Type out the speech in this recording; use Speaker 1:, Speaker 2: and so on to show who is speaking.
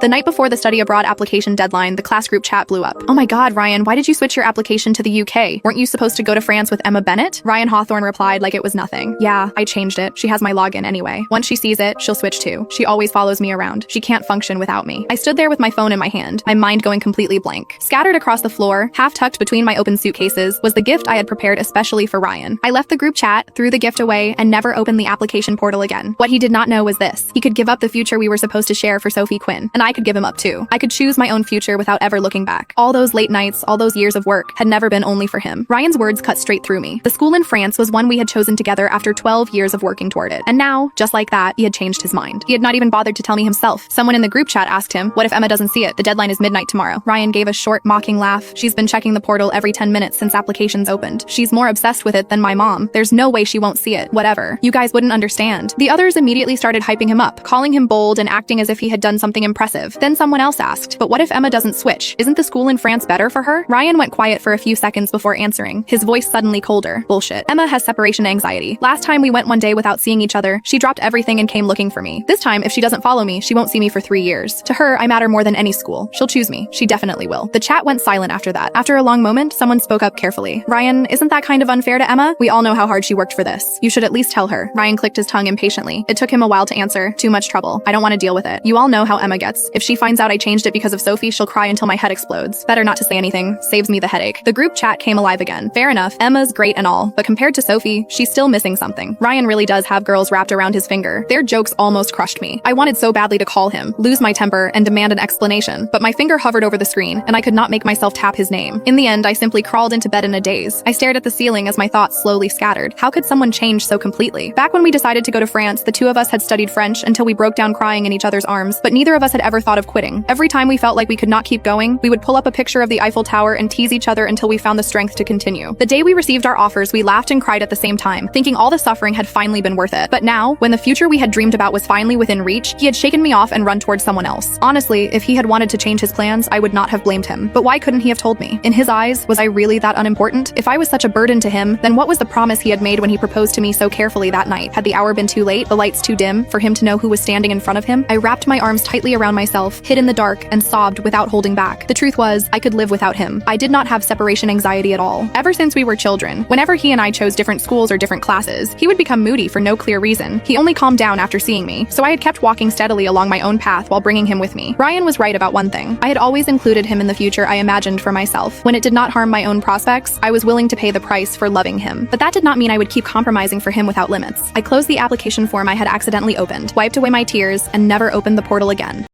Speaker 1: The night before the study abroad application deadline, the class group chat blew up. "Oh my god, Ryan, why did you switch your application to the UK? Weren't you supposed to go to France with Emma Bennett?" Ryan Hawthorne replied like it was nothing. "Yeah, I changed it. She has my login anyway. Once she sees it, she'll switch too. She always follows me around. She can't function without me." I stood there with my phone in my hand, my mind going completely blank. Scattered across the floor, half tucked between my open suitcases, was the gift I had prepared especially for Ryan. I left the group chat, threw the gift away, and never opened the application portal again. What he did not know was this: he could give up the future we were supposed to share for Sophie Quinn, and I could give him up too. I could choose my own future without ever looking back. All those late nights, all those years of work, had never been only for him. Ryan's words cut straight through me. The school in France was one we had chosen together after 12 years of working toward it. And now, just like that, he had changed his mind. He had not even bothered to tell me himself. Someone in the group chat asked him, "What if Emma doesn't see it? The deadline is midnight tomorrow." Ryan gave a short, mocking laugh. "She's been checking the portal every 10 minutes since applications opened. She's more obsessed with it than my mom. There's no way she won't see it. Whatever. You guys wouldn't understand." The others immediately started hyping him up, calling him bold and acting as if he had done something impressive. Then someone else asked, "But what if Emma doesn't switch? Isn't the school in France better for her?" Ryan went quiet for a few seconds before answering, his voice suddenly colder. "Bullshit. Emma has separation anxiety. Last time we went one day without seeing each other, she dropped everything and came looking for me. This time, if she doesn't follow me, she won't see me for 3 years. To her, I matter more than any school. She'll choose me. She definitely will." The chat went silent after that. After a long moment, someone spoke up carefully. "Ryan, isn't that kind of unfair to Emma? We all know how hard she worked for this. You should at least tell her." Ryan clicked his tongue impatiently. It took him a while to answer. "Too much trouble. I don't want to deal with it. You all know how Emma gets. If she finds out I changed it because of Sophie, she'll cry until my head explodes. Better not to say anything. Saves me the headache." The group chat came alive again. Fair enough, Emma's great and all, but compared to Sophie, she's still missing something. Ryan really does have girls wrapped around his finger. Their jokes almost crushed me. I wanted so badly to call him, lose my temper, and demand an explanation, but my finger hovered over the screen, and I could not make myself tap his name. In the end, I simply crawled into bed in a daze. I stared at the ceiling as my thoughts slowly scattered. How could someone change so completely? Back when we decided to go to France, the two of us had studied French until we broke down crying in each other's arms, but neither of us had ever thought of quitting. Every time we felt like we could not keep going, we would pull up a picture of the Eiffel Tower and tease each other until we found the strength to continue. The day we received our offers, we laughed and cried at the same time, thinking all the suffering had finally been worth it. But now, when the future we had dreamed about was finally within reach, he had shaken me off and run towards someone else. Honestly, if he had wanted to change his plans, I would not have blamed him. But why couldn't he have told me? In his eyes, was I really that unimportant? If I was such a burden to him, then what was the promise he had made when he proposed to me so carefully that night? Had the hour been too late, the lights too dim, for him to know who was standing in front of him? I wrapped my arms tightly around myself, hid in the dark, and sobbed without holding back. The truth was, I could live without him. I did not have separation anxiety at all. Ever since we were children, whenever he and I chose different schools or different classes, he would become moody for no clear reason. He only calmed down after seeing me, so I had kept walking steadily along my own path while bringing him with me. Ryan was right about one thing. I had always included him in the future I imagined for myself. When it did not harm my own prospects, I was willing to pay the price for loving him. But that did not mean I would keep compromising for him without limits. I closed the application form I had accidentally opened, wiped away my tears, and never opened the portal again.